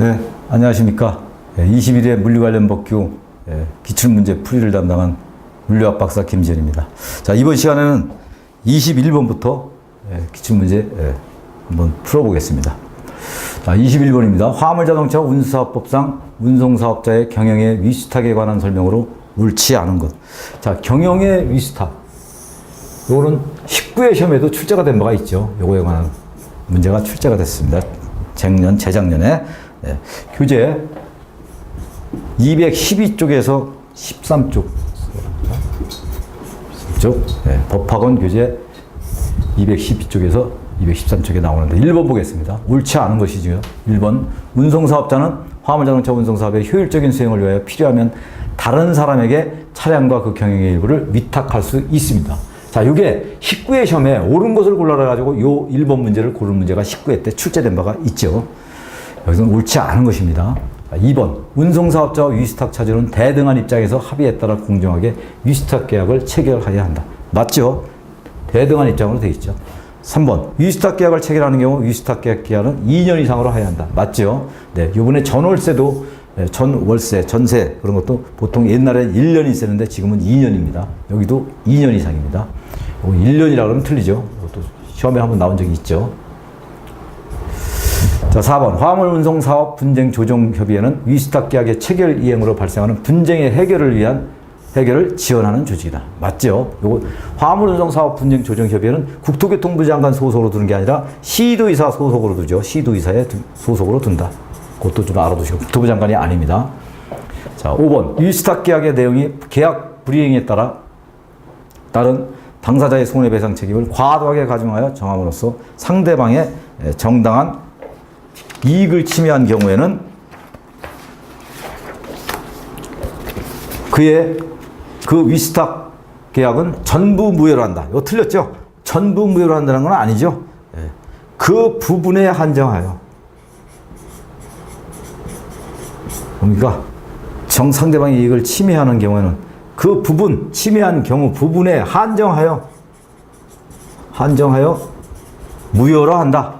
네, 안녕하십니까. 21회 물리 관련 법규 기출문제 풀이를 담당한 물리학 박사 김지현입니다. 자, 이번 시간에는 21번부터 기출문제 한번 풀어보겠습니다. 자, 21번입니다. 화물자동차 운수사업법상 운송사업자의 경영의 위수탁에 관한 설명으로 옳지 않은 것. 자, 경영의 위수탁. 요거는 19회 시험에도 출제가 된 바가 있죠. 요거에 관한 문제가 출제가 됐습니다. 재작년에. 교재 212쪽에서 13쪽. 법학원 교재 212쪽에서 213쪽에 나오는데 1번 보겠습니다. 옳지 않은 것이죠. 1번. 운송사업자는 화물자동차 운송사업의 효율적인 수행을 위하여 필요하면 다른 사람에게 차량과 그 경영의 일부를 위탁할 수 있습니다. 자, 이게 19회 시험에 옳은 것을 골라라 가지고 요 1번 문제를 고른 문제가 19회 때 출제된 바가 있죠. 여기서는 옳지 않은 것입니다. 2번. 운송사업자와 위수탁 차주는 대등한 입장에서 합의에 따라 공정하게 위수탁 계약을 체결해야 한다. 맞죠? 대등한 입장으로 되어 있죠. 3번. 위수탁 계약을 체결하는 경우 위수탁 계약 기한은 2년 이상으로 해야 한다. 맞죠? 네. 요번에 전월세도 전월세, 전세 그런 것도 보통 옛날에 1년이 있었는데 지금은 2년입니다. 여기도 2년 이상입니다. 1년이라 그러면 틀리죠. 이것도 시험에 한번 나온 적이 있죠. 자, 4번. 화물운송사업 분쟁조정협의회는 위수탁 계약의 체결 이행으로 발생하는 분쟁의 해결을 지원하는 조직이다. 맞죠? 요거 화물운송사업 분쟁조정협의회는 국토교통부 장관 소속으로 두는 게 아니라 시도의사 소속으로 두죠. 시도의사의 소속으로 둔다. 그것도 좀 알아두시고 국토부 장관이 아닙니다. 자, 5번. 위수탁 계약의 내용이 계약 불이행에 따른 당사자의 손해배상 책임을 과도하게 가중하여 정함으로써 상대방의 정당한 이익을 침해한 경우에는 그 위수탁 계약은 전부 무효로 한다. 이거 틀렸죠? 전부 무효로 한다는 건 아니죠. 그 부분에 한정하여. 뭡니까? 상대방의 이익을 침해하는 경우에는 그 부분, 침해한 경우 부분에 한정하여 무효로 한다.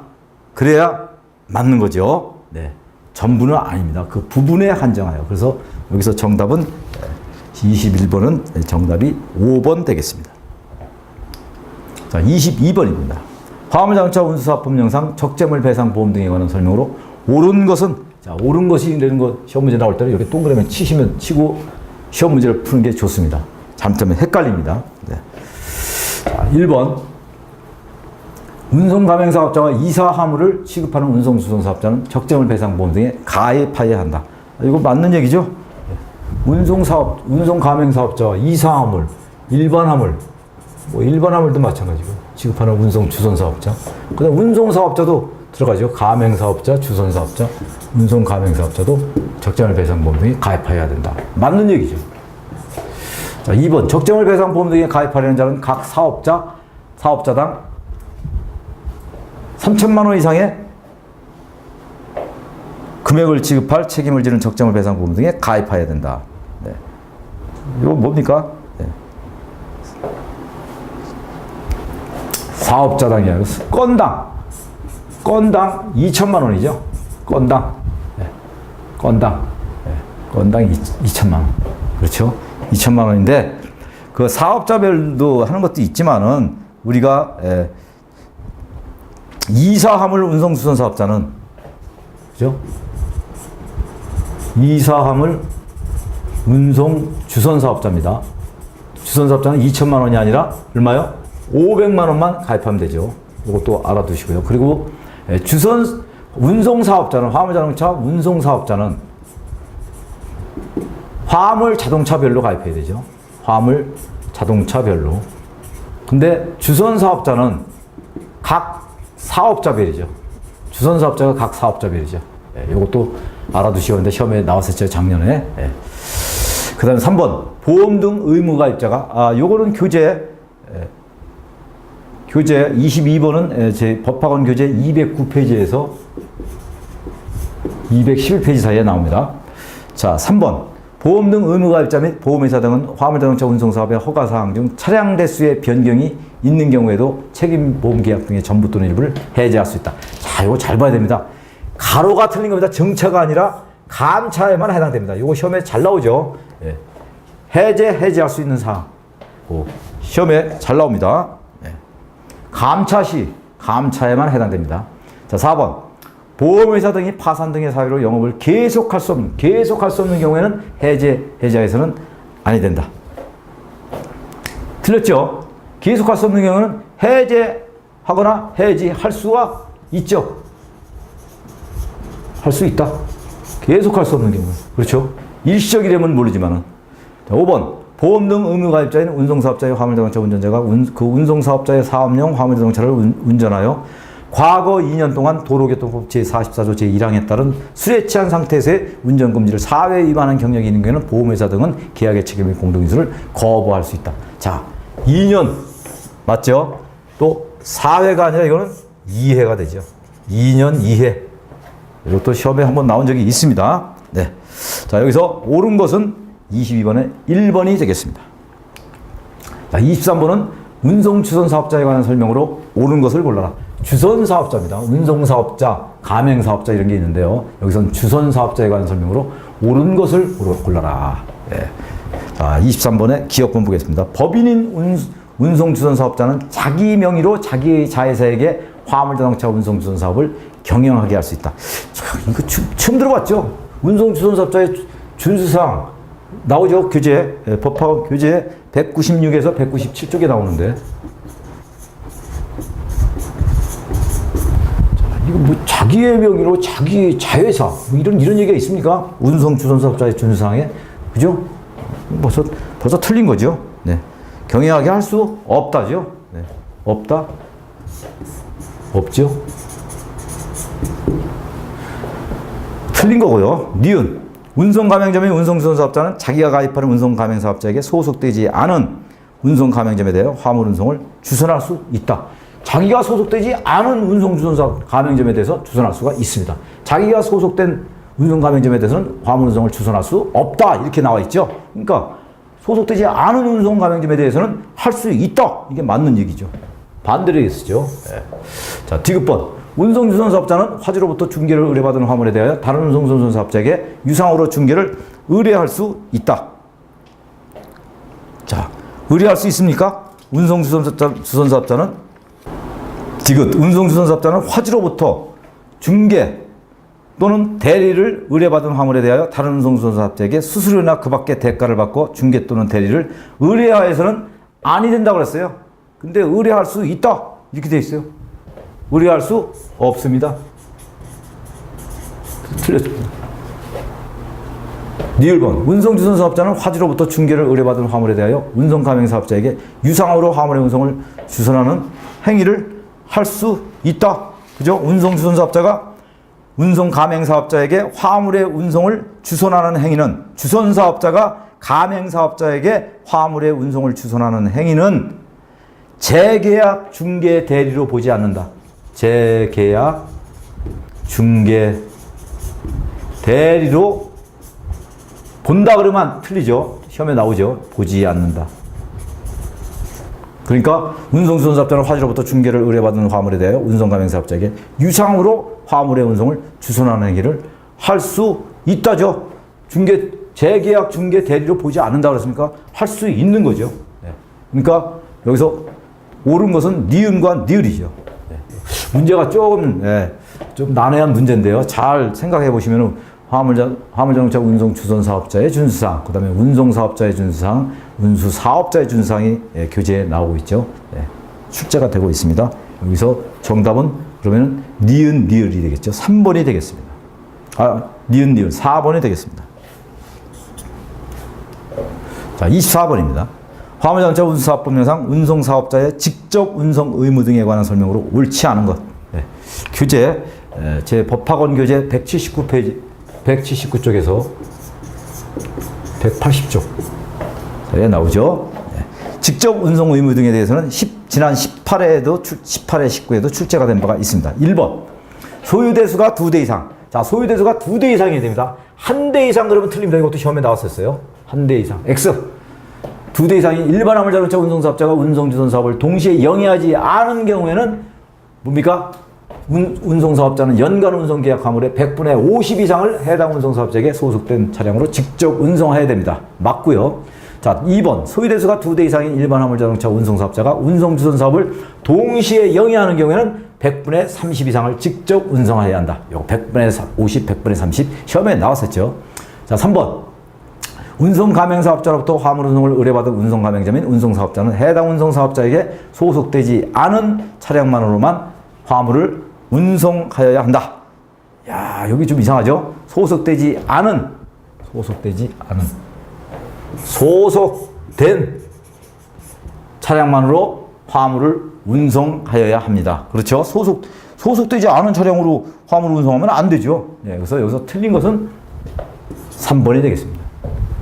그래야 맞는 거죠. 네. 전부는 아닙니다. 그 부분에 한정하여. 그래서 여기서 정답은 21번은 정답이 5번 되겠습니다. 자, 22번입니다. 화물자동차 운수사업법령상 적재물 배상 보험 등에 관한 설명으로 옳은 것은, 자, 옳은 것이 되는 거 시험 문제 나올 때는 이렇게 동그라미 치고 시험 문제를 푸는 게 좋습니다. 잘못하면 헷갈립니다. 네. 자, 1번. 운송가맹사업자와 이사화물을 취급하는 운송수선사업자는 적재물 배상 보험 등에 가입해야 한다. 이거 맞는 얘기죠? 운송가맹사업자와 이사화물, 일반화물, 일반화물도 마찬가지고 취급하는 운송주선사업자. 그 다음 운송사업자도 들어가죠. 가맹사업자, 주선사업자, 운송가맹사업자도 적재물 배상 보험 등에 가입해야 된다. 맞는 얘기죠. 자, 2번. 적재물 배상 보험 등에 가입하려는 자는 각 사업자당 3천만 원 이상의 금액을 지급할 책임을 지는 적재물 배상 보험 등에 가입해야 된다. 네. 이거 뭡니까? 네. 사업자당이 아니고 건당 2천만 원이죠. 건당. 네. 건당 2천만 원. 그렇죠? 2천만 원인데 그 사업자별도 하는 것도 있지만은 우리가 이사화물 운송주선 사업자는, 그죠? 이사화물 운송주선 사업자입니다. 주선 사업자는 2천만 원이 아니라 얼마요? 500만 원만 가입하면 되죠. 이것도 알아두시고요. 그리고 주선 운송사업자는, 화물자동차 운송사업자는 화물 자동차별로 가입해야 되죠. 화물 자동차별로. 근데 주선 사업자는 각 사업자별이죠. 주선 사업자가 각 사업자별이죠. 이것도 알아두시고, 근데 시험에 나왔었죠, 작년에. 그 다음에 3번. 보험 등 의무 가입자가, 요거는 교재 22번은 제 법학원 교재 209페이지에서 211페이지 사이에 나옵니다. 자, 3번. 보험 등 의무가입자 및 보험회사 등은 화물자동차 운송사업의 허가사항 중 차량 대수의 변경이 있는 경우에도 책임보험계약 등의 전부 또는 일부를 해제할 수 있다. 자, 이거 잘 봐야 됩니다. 가로가 틀린 겁니다. 정차가 아니라 감차에만 해당됩니다. 이거 시험에 잘 나오죠. 예. 해제할 수 있는 사항. 시험에 잘 나옵니다. 예. 감차 시, 감차에만 해당됩니다. 자, 4번. 보험회사 등이 파산 등의 사유로 영업을 계속할 수 없는 경우에는 해제해서는 아니 된다. 틀렸죠? 계속할 수 없는 경우는 해제하거나 해지할 수가 있죠. 할 수 있다. 계속할 수 없는 경우. 그렇죠? 일시적이라면 모르지만은. 자, 5번. 보험 등 의무 가입자인 운송사업자의 화물자동차 운전자가 그 운송사업자의 사업용 화물자동차를 운전하여 과거 2년 동안 도로교통법 제44조 제1항에 따른 술에 취한 상태에서의 운전금지를 4회 위반한 경력이 있는 경우에는 보험회사 등은 계약의 책임 및 공동인수를 거부할 수 있다. 자, 2년 맞죠? 또 4회가 아니라 이거는 2회가 되죠. 2년 2회. 이것도 시험에 한번 나온 적이 있습니다. 네. 자, 여기서 옳은 것은 22번에 1번이 되겠습니다. 자, 23번은 운송주선사업자에 관한 설명으로 옳은 것을 골라라. 주선사업자입니다. 운송사업자, 가맹사업자 이런 게 있는데요. 여기서는 주선사업자에 관한 설명으로 옳은 것을 골라라. 네. 자, 23번에 기억본 보겠습니다. 법인인 운송주선사업자는 자기 명의로 자기 자회사에게 화물자동차 운송주선사업을 경영하게 할 수 있다. 참, 이거 처음 들어봤죠? 운송주선사업자의 준수사항 나오죠? 교재, 법학원 교재 196에서 197쪽에 나오는데. 이거 뭐 자기의 명의로 자기 자회사 뭐 이런 얘기가 있습니까? 운송주선사업자의 준수사항에. 그죠? 벌써 틀린 거죠? 네. 경영하게 할 수 없다죠? 네. 없다? 없죠? 틀린 거고요. 니은. 운송가맹점의 운송주선사업자는 자기가 가입하는 운송가맹사업자에게 소속되지 않은 운송가맹점에 대해 화물운송을 주선할 수 있다. 자기가 소속되지 않은 운송주선사업가맹점에 대해서 주선할 수가 있습니다. 자기가 소속된 운송가맹점에 대해서는 화물운송을 주선할 수 없다. 이렇게 나와 있죠. 그러니까 소속되지 않은 운송가맹점에 대해서는 할 수 있다. 이게 맞는 얘기죠. 반대로 쓰죠. 네. 자, 디귿번. 운송주선사업자는 화주로부터 중개를 의뢰받은 화물에 대하여 다른 운송주선사업자에게 유상으로 중개를 의뢰할 수 있다. 자, 의뢰할 수 있습니까? 운송주선사업자는 디귿. 운송주선사업자는 화주로부터 중개 또는 대리를 의뢰받은 화물에 대하여 다른 운송주선사업자에게 수수료나 그 밖의 대가를 받고 중개 또는 대리를 의뢰하여서는 아니 된다고 그랬어요. 근데 의뢰할 수 있다. 이렇게 돼 있어요. 의뢰할 수 없습니다. 틀렸습니다. 니을번. 운송주선사업자는 화주로부터 중개를 의뢰받은 화물에 대하여 운송가맹사업자에게 유상으로 화물의 운송을 주선하는 행위를 할 수 있다. 그죠? 운송주선사업자가 운송가맹사업자에게 화물의 운송을 주선하는 행위는, 주선사업자가 가맹사업자에게 화물의 운송을 주선하는 행위는 재계약 중개 대리로 보지 않는다. 재계약 중개 대리로 본다 그러면 틀리죠. 시험에 나오죠. 보지 않는다. 그러니까 운송주선사업자는 화주로부터 중개를 의뢰받은 화물에 대하여 운송가맹사업자에게 유상으로 화물의 운송을 주선하는 행위를 할 수 있다죠. 재계약 중개 대리로 보지 않는다 그랬습니까? 할 수 있는 거죠. 그러니까 여기서 옳은 것은 니은과 니을이죠. 문제가 조금 좀 난해한 문제인데요. 잘 생각해 보시면 화물자동차 운송주선사업자의 준수사항, 그 다음에 운송사업자의 준수사항, 운수사업자의 준수사항이 교재에 나오고 있죠. 출제가 되고 있습니다. 여기서 정답은 그러면 니은, 니을이 되겠죠. 3번이 되겠습니다. 니은, 니을 4번이 되겠습니다. 자, 24번입니다. 화물자동차 운수사업법령상 운송사업자의 직접 운송 의무 등에 관한 설명으로 옳지 않은 것. 교재, 제 법학원 교재 179페이지, 179쪽에서 180쪽에 나오죠. 직접 운송 의무 등에 대해서는 지난 18회, 19회에도 출제가 된 바가 있습니다. 1번. 소유대수가 2대 이상. 자, 소유대수가 2대 이상이 됩니다. 1대 이상 그러면 틀립니다. 이것도 시험에 나왔었어요. 1대 이상. X. 2대 이상이 일반 화물자동차 운송사업자가 운송주선사업을 동시에 영위하지 않은 경우에는 뭡니까? 운송사업자는 연간 운송계약 화물의 100분의 50 이상을 해당 운송사업자에게 소속된 차량으로 직접 운송해야 됩니다. 맞고요. 자, 2번 소유대수가 2대 이상인 일반 화물자동차 운송사업자가 운송주선 사업을 동시에 영위하는 경우에는 100분의 30 이상을 직접 운송해야 한다. 요 100분의 50, 100분의 30 시험에 나왔었죠. 자, 3번 운송가맹사업자로부터 화물운송을 의뢰받은 운송가맹점인 운송사업자는 해당 운송사업자에게 소속되지 않은 차량만으로만 화물을 운송하여야 한다. 야, 여기 좀 이상하죠? 소속된 차량만으로 화물을 운송하여야 합니다. 그렇죠? 소속되지 않은 차량으로 화물을 운송하면 안 되죠. 네, 그래서 여기서 틀린 것은 3번이 되겠습니다.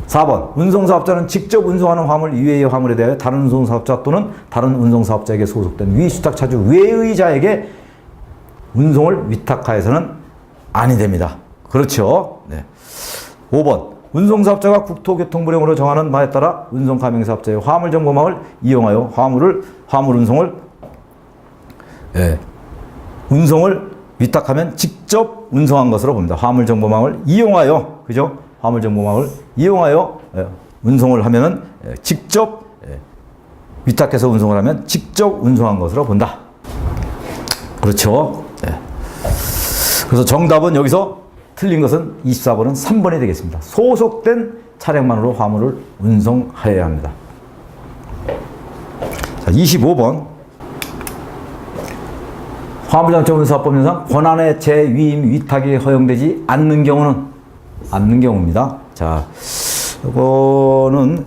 4번 운송사업자는 직접 운송하는 화물 이외의 화물에 대하여 다른 운송사업자 또는 다른 운송사업자에게 소속된 위수탁차주 외의 자에게 운송을 위탁하여서는 아니 됩니다. 그렇죠. 네. 5번 운송사업자가 국토교통부령으로 정하는 바에 따라 운송가맹사업자의 화물정보망을 이용하여 운송을 위탁하면 직접 운송한 것으로 봅니다. 화물정보망을 이용하여, 그죠? 화물정보망을 이용하여 운송을 하면은 직접 위탁해서 운송을 하면 직접 운송한 것으로 본다. 그렇죠. 네. 그래서 정답은 여기서 틀린 것은 24번은 3번이 되겠습니다. 소속된 차량만으로 화물을 운송하여야 합니다. 자, 25번 화물장차 운사법령상 권한의 재위임 위탁이 허용되지 않는 경우입니다. 자, 요거는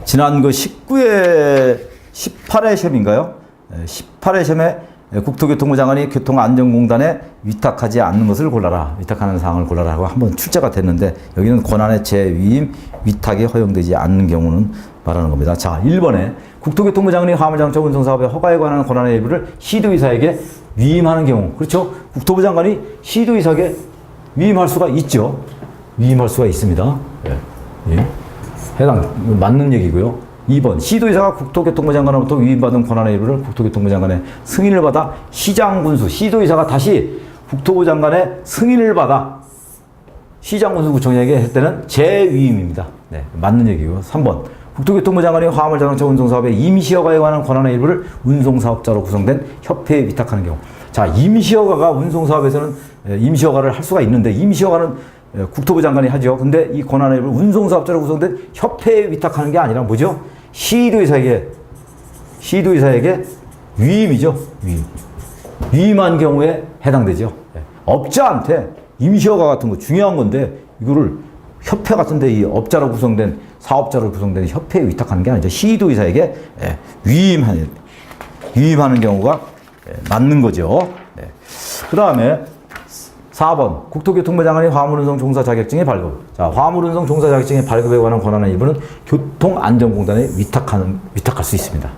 지난 그 18회 시험인가요? 18회 시험에 국토교통부 장관이 교통안전공단에 위탁하지 않는 것을 골라라. 위탁하는 사항을 골라라고 한번 출제가 됐는데 여기는 권한의 재위임 위탁이 허용되지 않는 경우는 말하는 겁니다. 자, 1번에 국토교통부 장관이 화물장차 운송사업의 허가에 관한 권한의 일부를 시도의사에게 위임하는 경우. 그렇죠? 국토부 장관이 시도의사에게 위임할 수가 있죠. 위임할 수가 있습니다. 예. 해당, 맞는 얘기고요. 2번 시도의사가 국토교통부 장관으로부터 위임받은 권한의 일부를 국토교통부 장관의 승인을 받아 시장군수, 시도의사가 다시 국토부 장관의 승인을 받아 시장군수구청장에게 할 때는 재위임입니다. 네, 맞는 얘기고요. 3번 국토교통부 장관이 화물자동차 운송사업의 임시허가에 관한 권한의 일부를 운송사업자로 구성된 협회에 위탁하는 경우. 자, 임시허가가 운송사업에서는 임시허가를 할 수가 있는데 임시허가는 국토부 장관이 하죠. 근데 이 권한의 일부를 운송사업자로 구성된 협회에 위탁하는 게 아니라 뭐죠? 시도의사에게 위임이죠. 위임한 경우에 해당되죠. 업자한테 임시허가 같은 거 중요한 건데 이거를 협회 같은데 이 업자로 구성된 사업자로 구성된 협회에 위탁하는 게 아니죠. 시도의사에게 위임하는 경우가 맞는 거죠. 그 다음에 4번 국토교통부 장관이 화물운송 종사 자격증의 발급. 자, 화물운송 종사 자격증의 발급에 관한 권한의 일부는 교통안전공단에 위탁할 수 있습니다.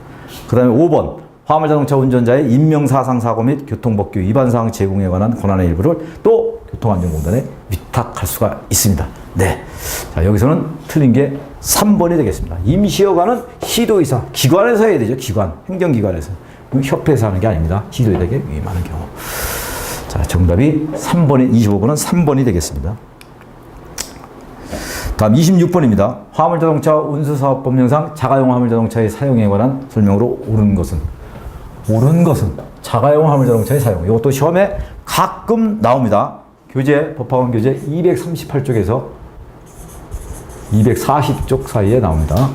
그 다음에 5번 화물자동차 운전자의 인명사상사고 및 교통법규 위반사항 제공에 관한 권한의 일부를 또 교통안전공단에 위탁할 수가 있습니다. 네. 자, 여기서는 틀린 게 3번이 되겠습니다. 임시허가는 시도의사, 기관에서 해야 되죠. 기관, 행정기관에서. 협회에서 하는 게 아닙니다. 시도의사에게 위임하는 경우. 자, 정답이 3번이, 25번은 3번이 되겠습니다. 다음 26번입니다. 화물자동차 운수사업법령상 자가용 화물자동차의 사용에 관한 설명으로 옳은 것은 자가용 화물자동차의 사용. 이것도 시험에 가끔 나옵니다. 법학원 교재 238쪽에서 240쪽 사이에 나옵니다.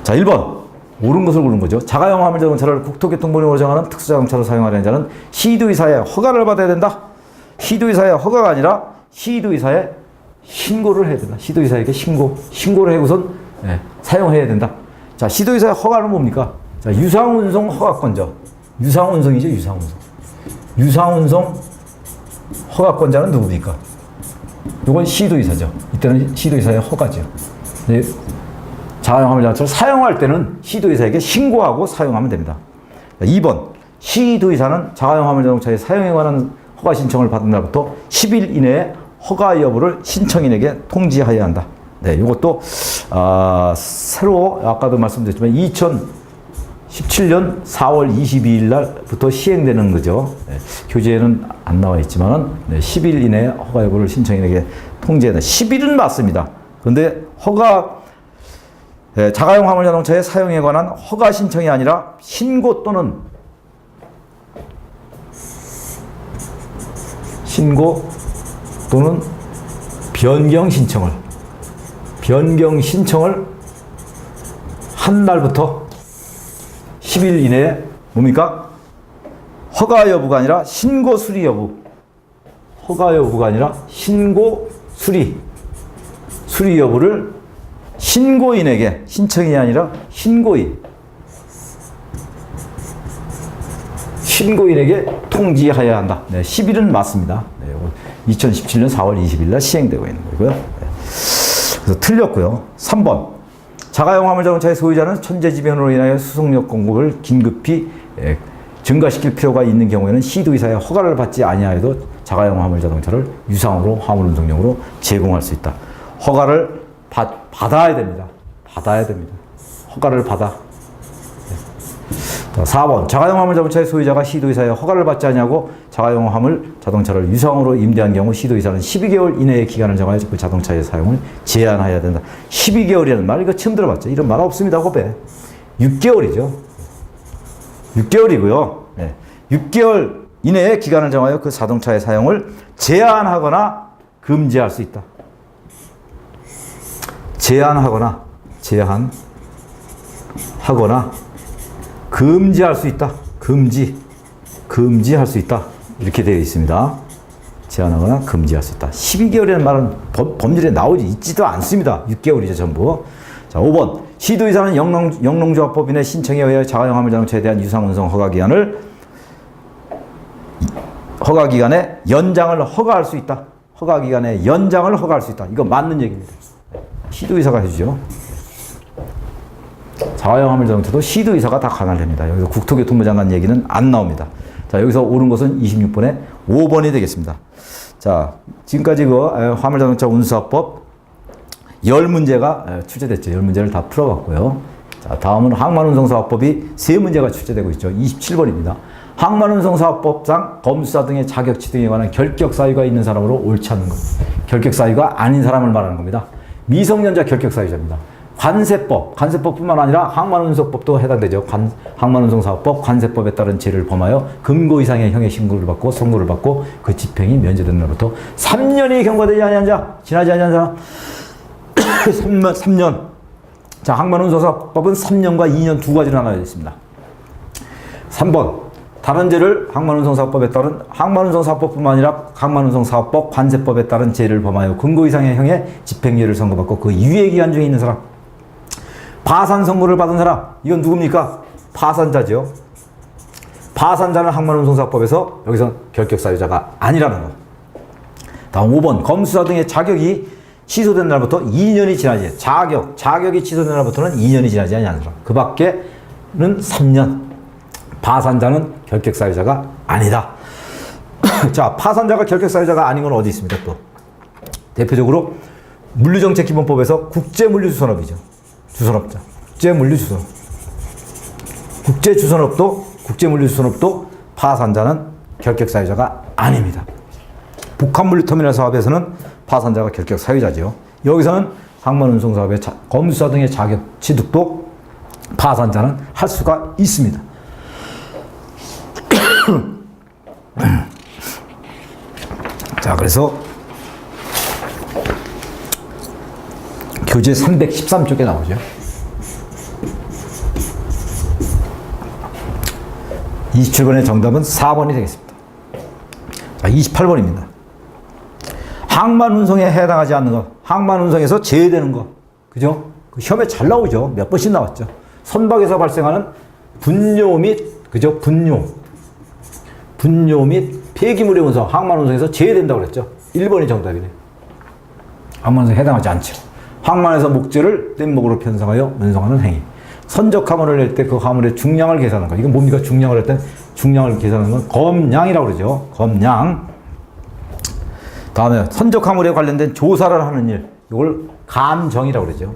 자, 1번. 옳은 것을 고른 거죠. 자가용 화물자동차를 국토교통부령으로 정하는 특수자동차로 사용하려는 자는 시도의사의 허가를 받아야 된다. 시도의사의 허가가 아니라 시도의사에 신고를 해야 된다. 시도의사에게 신고를 해고선 사용해야 된다. 자, 시도의사의 허가는 뭡니까? 자, 유상운송 허가권자. 유상운송이죠, 유상운송. 유상운송 허가권자는 누굽니까? 이건 시도의사죠. 이때는 시도의사의 허가죠. 네. 자가용 화물자동차를 사용할 때는 시도의사에게 신고하고 사용하면 됩니다. 2번 시도의사는 자가용 화물자동차의 사용에 관한 허가 신청을 받은 날부터 10일 이내에 허가 여부를 신청인에게 통지하여야 한다. 네, 이것도 새로 아까도 말씀드렸지만 17년 4월 22일 날부터 시행되는 거죠. 교재에는 안 나와 있지만 10일 이내에 허가 여부를 신청인에게 통지해야 10일은 맞습니다. 그런데 자가용 화물 자동차의 사용에 관한 허가 신청이 아니라 신고 또는 변경 신청을 한 날부터 10일 이내에 뭡니까? 허가 여부가 아니라 신고 수리 여부. 허가 여부가 아니라 신고 수리 여부를 신고인에게, 신청이 아니라 신고인에게 통지하여야 한다. 10일은 맞습니다. 2017년 4월 20일 날 시행되고 있는 거고요. 그래서 틀렸고요. 3번. 자가용 화물 자동차의 소유자는 천재지변으로 인하여 수송력 공급을 긴급히 증가시킬 필요가 있는 경우에는 시도의사의 허가를 받지 아니하여도 자가용 화물 자동차를 유상으로 화물 운송용으로 제공할 수 있다. 허가를 받아야 됩니다. 허가를 받아. 4번. 자가용 화물 자동차의 소유자가 시도의사의 허가를 받지 아니하고 자가용 화물 자동차를 유상으로 임대한 경우 시도의사는 12개월 이내의 기간을 정하여 그 자동차의 사용을 제한해야 된다. 12개월이라는 말 이거 처음 들어봤죠. 이런 말 없습니다. 호배. 6개월이죠. 6개월이고요. 6개월 이내의 기간을 정하여 그 자동차의 사용을 제한하거나 금지할 수 있다. 제한하거나 금지할 수 있다. 금지할 수 있다. 이렇게 되어 있습니다. 제한하거나 금지할 수 있다. 12개월이라는 말은 법률에 있지도 않습니다. 6개월이죠, 전부. 자, 5번. 시도의사는 영농조합법인의 신청에 의해 자가용 화물 자동차에 대한 유상운송 허가기간에 연장을 허가할 수 있다. 허가기간에 연장을 허가할 수 있다. 이거 맞는 얘기입니다. 시도의사가 해주죠. 자가용 화물 자동차도 시도의사가 다 관할됩니다. 여기서 국토교통부 장관 얘기는 안 나옵니다. 자, 여기서 옳은 것은 26번에 5번이 되겠습니다. 자, 지금까지 화물 자동차 운수사법 10문제가 출제됐죠. 10문제를 다 풀어봤고요. 자, 다음은 항만운송사업법이 3문제가 출제되고 있죠. 27번입니다. 항만운송사업법상 검수사 등의 자격치 등에 관한 결격사유가 있는 사람으로 옳지 않은 것. 결격사유가 아닌 사람을 말하는 겁니다. 미성년자 결격사유자입니다. 관세법뿐만 아니라 항만운송법도 해당되죠. 항만운송사업법 관세법에 따른 죄를 범하여 금고 이상의 형의 신고를 받고 선고를 받고 그 집행이 면제된 날부터 3년이 경과되지 아니한 자, 지나지 아니한 사람 3년. 자, 항만운송사업법은 3년과 2년 두 가지로 나눠져 있습니다. 3번. 다른 죄를 항만운송사업법에 따른 항만운송사업법뿐만 아니라 항만운송사업법 관세법에 따른 죄를 범하여 금고 이상의 형의 집행유예를 선고받고 그 유예 기간 중에 있는 사람. 파산 선고를 받은 사람. 이건 누굽니까? 파산자죠. 파산자는 항만운송사업법에서 여기서 결격사유자가 아니라는 것. 다음 5번. 검수사 등의 자격이 취소된 날부터 2년이 지나지. 자격이 취소된 날부터는 2년이 지나지 않는 사람. 그 밖에는 3년. 파산자는 결격사유자가 아니다. 자, 파산자가 결격사유자가 아닌 건 어디 있습니까? 또 대표적으로 물류정책기본법에서 국제물류주선업이죠. 주선업자. 국제물류주선업도 파산자는 결격사유자가 아닙니다. 북한물류터미널 사업에서는 파산자가 결격사유자죠. 여기서는 항만운송사업의 검수사 등의 자격 취득도 파산자는 할 수가 있습니다. 자, 그래서 교재 313쪽에 나오죠. 27번의 정답은 4번이 되겠습니다. 자, 28번입니다. 항만운송에 해당하지 않는 것, 항만운송에서 제외되는 것, 그죠? 그 시험에 잘 나오죠. 몇 번씩 나왔죠. 선박에서 발생하는 분뇨 및, 그죠? 분뇨 및 폐기물의 운송, 항만운송에서 제외된다고 그랬죠. 1번이 정답이네. 항만운송에 해당하지 않죠. 항만에서 목재를 뗏목으로 편성하여 운송하는 행위. 선적 화물을 낼 때 그 화물의 중량을 계산하는 거. 이건 뭡니까? 중량을 할 때 중량을 계산하는 건 검량이라고 그러죠. 검량. 다음에 선적 화물에 관련된 조사를 하는 일. 이걸 감정이라고 그러죠.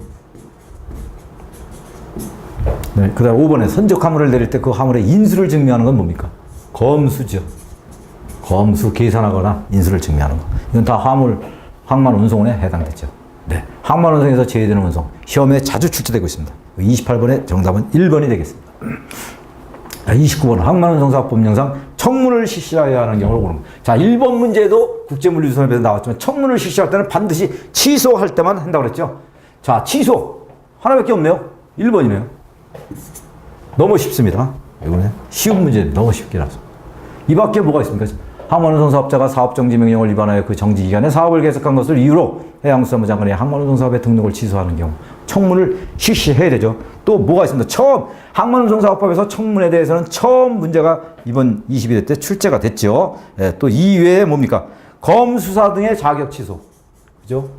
네, 그 다음 5번에 선적 화물을 내릴 때 그 화물의 인수를 증명하는 건 뭡니까? 검수죠. 검수 계산하거나 인수를 증명하는 거. 이건 다 항만 운송원에 해당되죠. 네. 항만 운송에서 제외되는 운송. 시험에 자주 출제되고 있습니다. 28번의 정답은 1번이 되겠습니다. 29번 항만운송사업 법령상 청문을 실시해야 하는 경우를 고릅니다. 자, 1번 문제도 국제물류수선에서 나왔지만 청문을 실시할 때는 반드시 취소할 때만 한다고 그랬죠. 자, 취소 하나밖에 없네요. 1번이네요. 너무 쉽습니다. 이거는 쉬운 문제 너무 쉽게 나왔어. 이 밖에 뭐가 있습니까? 항만운송사업자가 사업정지명령을 위반하여 그 정지기간에 사업을 계속한 것을 이유로 해양수산부 장관이 항만운송사업의 등록을 취소하는 경우 청문을 실시해야 되죠. 또 뭐가 있습니다. 처음 항만운송사업법에서 청문에 대해서는 처음 문제가 이번 22대 때 출제가 됐죠. 예, 또 이외에 뭡니까? 검수사 등의 자격 취소. 그죠?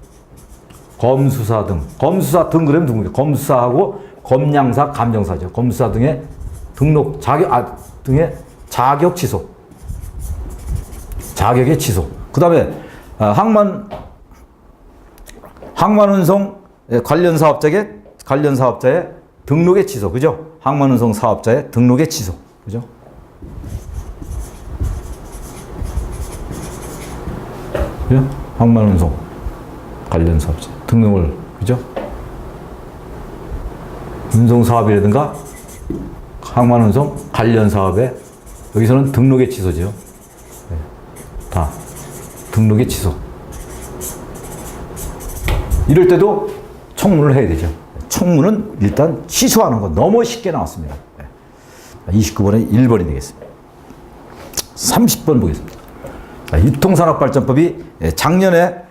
검수사 등. 검수사 등 그러면 누구입니까? 검수사하고 검량사, 감정사죠. 검수사 등의 등록 등의 자격 취소. 자격의 취소. 그 다음에 항만운송 관련 사업자의 등록의 취소. 그죠? 항만운송 사업자의 등록의 취소. 그죠? 그죠? 항만운송 관련 사업자 등록을, 그죠? 운송사업이라든가 항만운송 관련 사업에 여기서는 등록의 취소죠. 네. 다 등록의 취소. 이럴 때도 청문을 해야 되죠. 청문은 일단 취소하는 거 너무 쉽게 나왔습니다. 29번에 1번이 되겠습니다. 30번 보겠습니다. 유통산업발전법이 작년에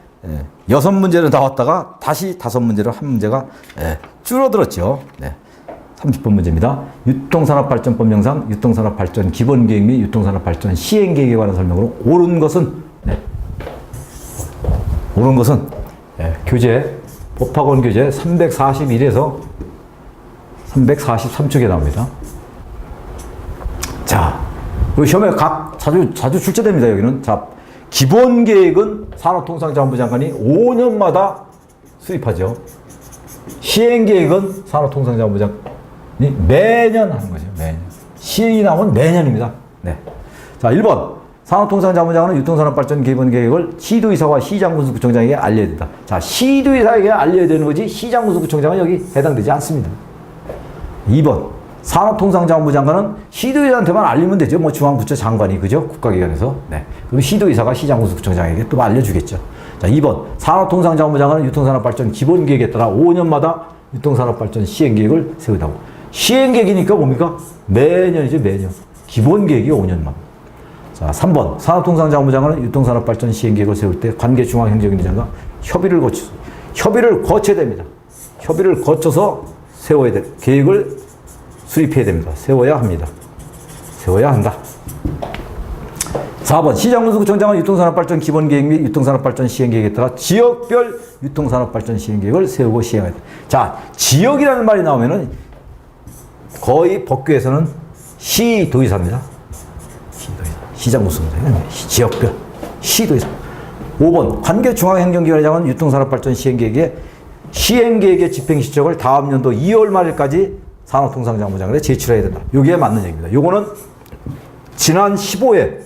6문제로 나왔다가 다시 5문제로 한 문제가 줄어들었죠. 30번 문제입니다. 유통산업발전법령상 유통산업발전 기본계획 및 유통산업발전 시행계획에 관한 설명으로 옳은 것은 교재 법학원 교재 341에서 343쪽에 나옵니다. 자, 그리고 시험에 자주 출제됩니다. 여기는. 자, 기본 계획은 산업통상자원부 장관이 5년마다 수립하죠. 시행 계획은 산업통상자원부 장관이 매년 하는 거죠. 매년. 시행이 나오면 매년입니다. 네. 자, 1번. 산업통상자원부장관은 유통산업발전 기본계획을 시도의사와 시장군수구청장에게 알려야 된다. 자, 시도의사에게 알려야 되는 거지 시장군수구청장은 여기 해당되지 않습니다. 2번. 산업통상자원부 장관은 시도의사한테만 알리면 되죠. 뭐 중앙부처 장관이, 그죠? 국가기관에서. 네. 그럼 시도의사가 시장군수구청장에게 또 알려주겠죠. 자, 2번. 산업통상자원부 장관은 유통산업발전 기본계획에 따라 5년마다 유통산업발전 시행계획을 세우다고. 시행계획이니까 뭡니까? 매년이죠, 매년. 기본계획이 5년만. 자, 3번. 산업통상자원부 장관은 유통산업발전 시행계획을 세울 때 관계 중앙행정기관과 협의를 거쳐야 됩니다. 협의를 거쳐서 세워야 돼. 계획을 수립해야 됩니다. 세워야 합니다. 세워야 한다. 4번. 시장군수구청장은 유통산업발전 기본계획 및 유통산업발전 시행계획에 따라 지역별 유통산업발전 시행계획을 세우고 시행해야 된다. 자, 지역이라는 말이 나오면은 거의 법규에서는 시도의사입니다. 시장군수구청장, 지역별, 시도의사. 5번. 관계중앙행정기관장은 유통산업발전 시행계획의 집행실적을 다음 연도 2월 말일까지 산업통상자원부장관에 제출해야 된다. 여기에 맞는 얘기입니다. 요거는 지난 15회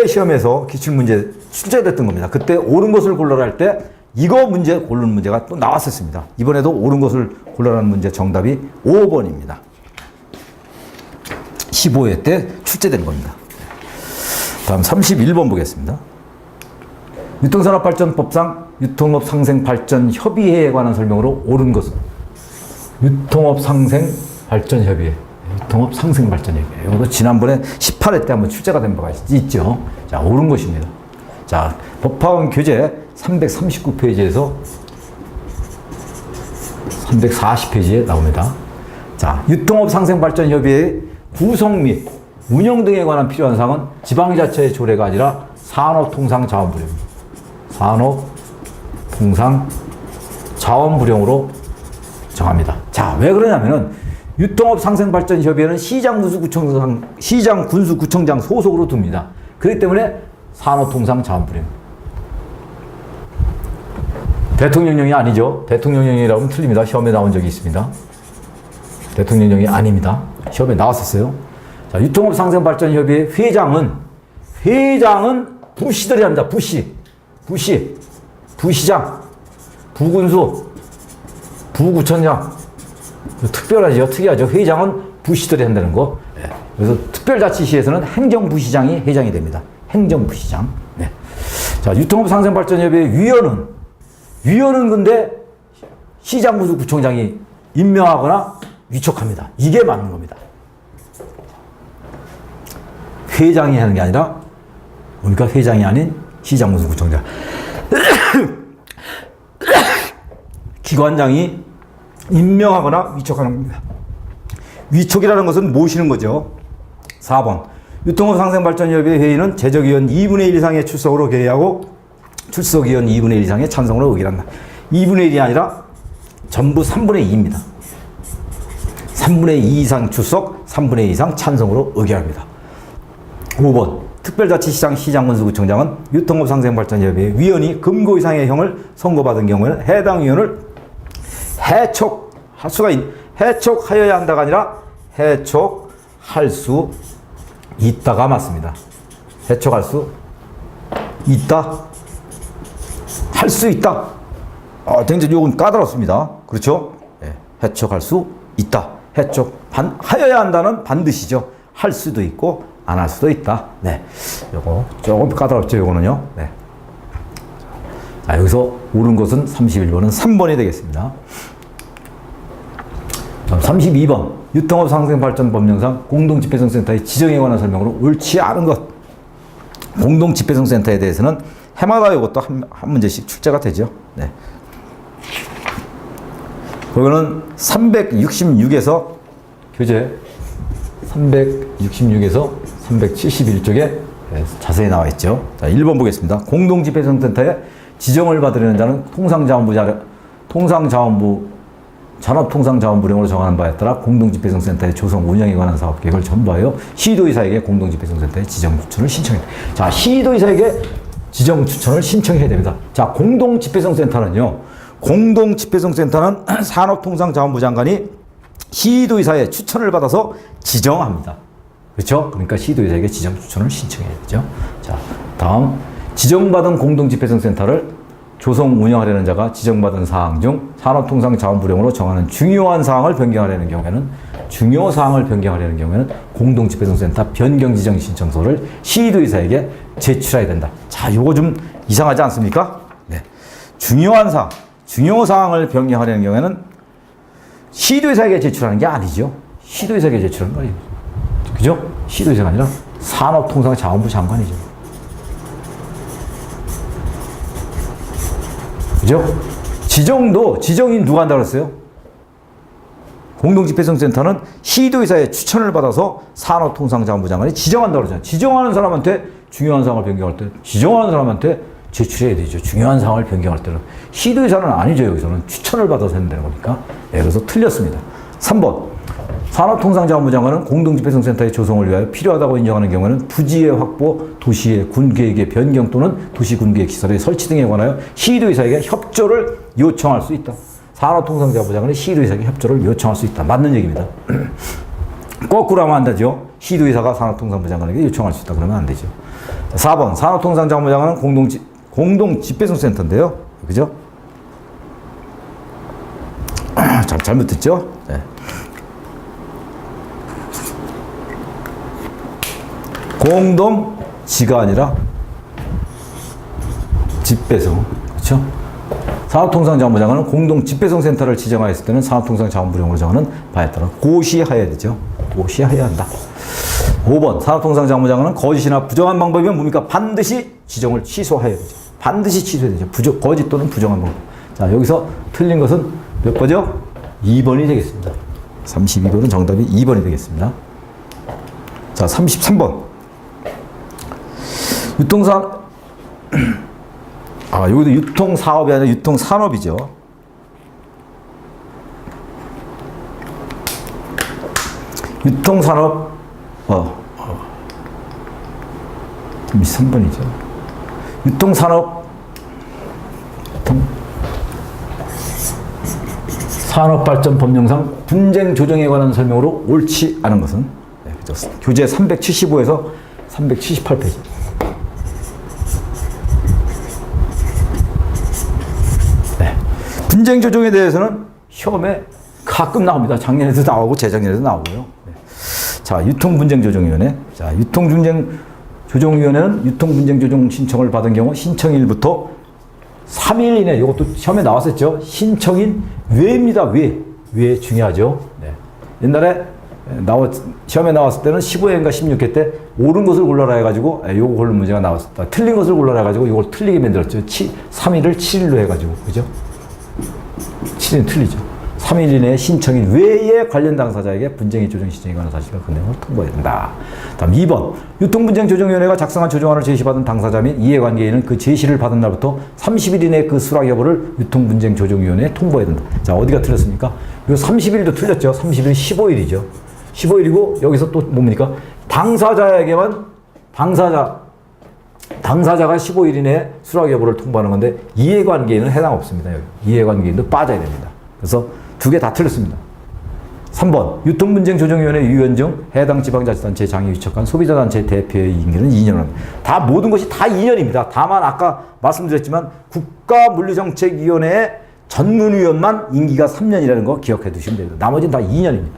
시험에서 기출문제 출제됐던 겁니다. 그때 옳은 것을 골라라 할 때 이거 문제 고르는 문제가 또 나왔었습니다. 이번에도 옳은 것을 골라라는 문제 정답이 5번입니다. 15회 때 출제된 겁니다. 다음 31번 보겠습니다. 유통산업발전법상 유통업상생발전협의회에 관한 설명으로 옳은 것은 유통업상생발전협의회. 유통업상생발전협의회. 이것도 지난번에 18회 때 한번 출제가 된 바가 있죠. 자, 옳은 것입니다. 자, 법학원 교재 339페이지에서 340페이지에 나옵니다. 자, 유통업상생발전협의회의 구성 및 운영 등에 관한 필요한 사항은 지방자치의 조례가 아니라 산업통상자원부령입니다. 산업통상자원부령으로 정합니다. 자, 왜 그러냐면은 유통업상생발전협의회는 시장군수구청장 소속으로 둡니다. 그렇기 때문에 산업통상자원부령. 대통령령이 아니죠. 대통령령이라고 하면 틀립니다. 시험에 나온 적이 있습니다. 대통령령이 아닙니다. 시험에 나왔었어요. 자, 유통업상생발전협의회 회장은 부시들이 합니다. 부시장, 부군수, 부구청장. 특별하죠. 특이하죠. 회장은 부시들이 한다는 거. 네. 그래서 특별자치시에서는 행정부시장이 회장이 됩니다. 행정부시장. 네. 자, 유통업상생발전협의회 위원은 근데 시장군수 구청장이 임명하거나 위촉합니다. 이게 맞는 겁니다. 회장이 하는 게 아니라 그러니까 회장이 아닌 시장군수 구청장. 기관장이 임명하거나 위촉하는 겁니다. 위촉이라는 것은 모시는 거죠. 4번. 유통업상생발전협의회 회의는 제적위원 2분의 1 이상의 출석으로 개의하고 출석위원 2분의 1 이상의 찬성으로 의결한다. 2분의 1이 아니라 전부 3분의 2입니다. 3분의 2 이상 출석, 3분의 2 이상 찬성으로 의결합니다. 5번. 특별자치시장 시장군수구청장은 유통업상생발전협의회 위원이 금고 이상의 형을 선고받은 경우에는 해당 위원을 해촉하여야 한다가 아니라 해촉할 수 있다가 맞습니다. 해촉할 수 있다. 할 수 있다. 굉장히 요건 까다롭습니다. 그렇죠? 네. 해촉할 수 있다. 하여야 한다는 반드시죠. 할 수도 있고 안 할 수도 있다. 네. 요거 조금 까다롭죠. 요거는요. 네. 자, 여기서 옳은 것은 31번은 3번이 되겠습니다. 32번. 유통업상생발전법령상 공동집회성센터의 지정에 관한 설명으로 옳지 않은 것. 공동집회성센터에 대해서는 해마다 이것도 한 문제씩 출제가 되죠. 네. 그거는 366에서 교재 366에서 371쪽에 자세히 나와 있죠. 자, 1번 보겠습니다. 공동집회성센터에 지정을 받으려는 자는 산업통상자원부령으로 정하는 바에 따라 공동집회성센터의 조성 운영에 관한 사업계획을 전부하여 시도의사에게 공동집회성센터의 지정 추천을 신청해야 됩니다. 자, 시도의사에게 지정 추천을 신청해야 됩니다. 자, 공동집회성센터는 산업통상자원부 장관이 시도의사의 추천을 받아서 지정합니다. 그렇죠? 그러니까 시도의사에게 지정 추천을 신청해야 되죠. 자, 다음 지정받은 공동집회성센터를 조성 운영하려는 자가 지정받은 사항 중 산업통상자원부령으로 정하는 중요한 사항을 변경하려는 경우에는 공동집회성센터 변경지정 신청서를 시도의사에게 제출해야 된다. 자, 요거 좀 이상하지 않습니까? 네. 중요 사항을 변경하려는 경우에는 시도의사에게 제출하는 게 아니죠. 시도의사에게 제출하는 거예요. 그죠? 시도의사가 아니라 산업통상자원부 장관이죠. 그죠? 지정이 누가 한다고 그랬어요? 공동집회성센터는 시도의사의 추천을 받아서 산업통상자원부 장관이 지정한다고 그러잖아요. 지정하는 사람한테 중요한 사항을 변경할 때, 지정하는 사람한테 제출해야 되죠. 중요한 사항을 변경할 때는. 시도의사는 아니죠. 여기서는 추천을 받아서 해야 되는 거니까. 네, 그래서 틀렸습니다. 3번. 산업통상자원부 장관은 공동집회성센터의 조성을 위하여 필요하다고 인정하는 경우에는 부지의 확보, 도시의 군계획의 변경 또는 도시군계획 시설의 설치 등에 관하여 시도의사에게 협조를 요청할 수 있다. 산업통상자원부 장관이 시도의사에게 협조를 요청할 수 있다. 맞는 얘기입니다. 거꾸로 하면 안 되죠. 시도의사가 산업통상부 장관에게 요청할 수 있다. 그러면 안 되죠. 4번. 산업통상자원부 장관은 공동집회성센터인데요. 그죠? 잘못 듣죠? 네. 공동지가 아니라 집배성. 그렇죠? 산업통상자원부 장관은 공동집배성센터를 지정하였을 때는 산업통상자원부령으로 정하는 바에 따라 고시하여야 되죠. 고시하여야 한다. 5번. 산업통상자원부 장관은 거짓이나 부정한 방법이면 뭡니까? 반드시 지정을 취소하여야 되죠. 반드시 취소해야 되죠. 거짓 또는 부정한 방법. 자, 여기서 틀린 것은 몇 번이죠? 2번이 되겠습니다. 32번은 정답이 2번이 되겠습니다. 자, 33번. 여기도 유통사업이 아니라 유통산업이죠. 유통산업, 3번이죠. 산업발전법령상 분쟁 조정에 관한 설명으로 옳지 않은 것은 교재 375에서 378페이지. 분쟁 조정에 대해서는 시험에 가끔 나옵니다. 작년에도 나오고 재작년에도 나오고요. 자, 유통분쟁조정위원회. 자, 유통분쟁조정위원회는 유통분쟁조정 신청을 받은 경우 신청일부터 3일 이내, 이것도 시험에 나왔었죠. 신청인 외입니다. 외 중요하죠. 네. 옛날에 시험에 나왔을 때는 15회인가 16회 때 옳은 것을 골라라 해가지고 요거 고른 문제가 나왔었다. 틀린 것을 골라라 해가지고 이걸 틀리게 만들었죠. 3일을 7일로 해가지고. 그죠? 7일은 틀리죠. 3일 이내에 신청인 외에 관련 당사자에게 분쟁의 조정 신청에 관한 사실과 그 내용을 통보해야 된다. 다음 2번. 유통분쟁조정위원회가 작성한 조정안을 제시받은 당사자 및 이해관계인은 그 제시를 받은 날부터 30일 이내에 그 수락 여부를 유통분쟁조정위원회에 통보해야 된다. 자, 어디가 틀렸습니까? 이 30일도 틀렸죠. 30일 15일이죠. 15일이고 여기서 또 뭡니까? 당사자에게만 당사자가 15일 이내에 수락 여부를 통보하는 건데 이해관계인은 해당 없습니다. 여기. 이해관계인도 빠져야 됩니다. 그래서 두 개 다 틀렸습니다. 3번. 유통분쟁조정위원회 위원 중 해당 지방자치단체 장이 위촉한 소비자단체 대표의 임기는 2년입니다. 다 모든 것이 다 2년입니다. 다만 아까 말씀드렸지만 국가물류정책위원회의 전문위원만 임기가 3년이라는 거 기억해 두시면 됩니다. 나머지는 다 2년입니다.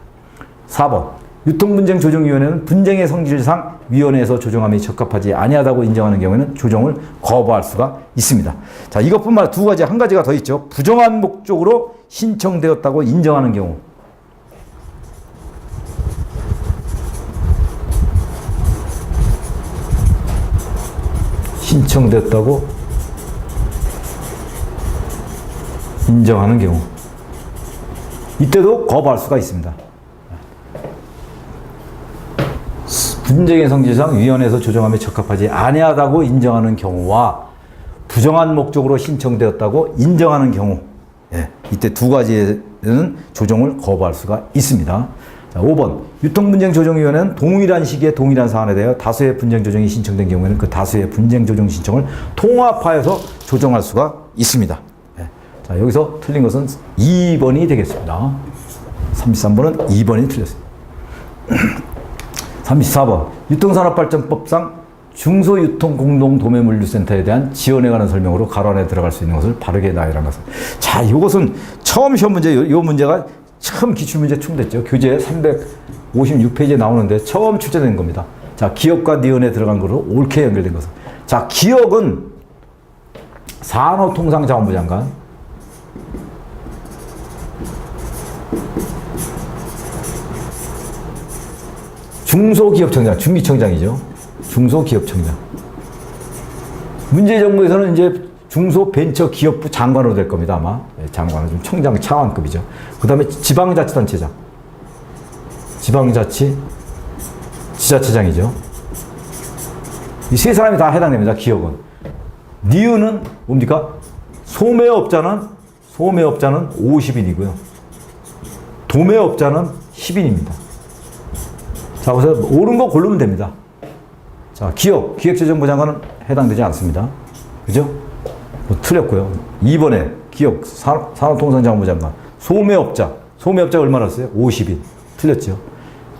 4번. 유통분쟁조정위원회는 분쟁의 성질상 위원회에서 조정함이 적합하지 아니하다고 인정하는 경우에는 조정을 거부할 수가 있습니다. 자, 이것뿐만 아니라 두 가지, 한 가지가 더 있죠. 부정한 목적으로 신청되었다고 인정하는 경우. 신청됐다고 인정하는 경우. 이때도 거부할 수가 있습니다. 분쟁의 성질상 위원회에서 조정함에 적합하지 아니하다고 인정하는 경우와 부정한 목적으로 신청되었다고 인정하는 경우, 이때 두 가지에는 조정을 거부할 수가 있습니다. 자, 5번. 유통분쟁조정위원회는 동일한 시기에 동일한 사안에 대하여 다수의 분쟁조정이 신청된 경우에는 그 다수의 분쟁조정 신청을 통합하여서 조정할 수가 있습니다. 자, 여기서 틀린 것은 2번이 되겠습니다. 33번은 2번이 틀렸습니다. 34번. 유통산업발전법상 중소유통공동도매물류센터에 대한 지원에 관한 설명으로 가로 안에 들어갈 수 있는 것을 바르게 나열한 것은. 자, 이것은 처음 시험 문제, 이 문제가 처음 기출문제 충됐죠. 교재 356페이지에 나오는데 처음 출제된 겁니다. 자, 기업과 니은에 들어간 거로 옳게 연결된 것은. 자, 기업은 산업통상자원부 장관, 중소기업청장, 중기청장이죠. 중소기업청장. 문제정부에서는 이제 중소벤처기업부 장관으로 될 겁니다, 아마. 장관은 좀 청장 차관급이죠. 그 다음에 지방자치단체장. 지자체장이죠. 이 세 사람이 다 해당됩니다, 기업은. 니은은 뭡니까? 소매업자는 50인이고요. 도매업자는 10인입니다. 자, 그래서 옳은 거 고르면 됩니다. 자, 기획재정부 장관은 해당되지 않습니다. 그죠? 틀렸고요. 2번에 기업, 산업통상자원부 장관. 소매업자 얼마나 썼어요? 50인. 틀렸죠.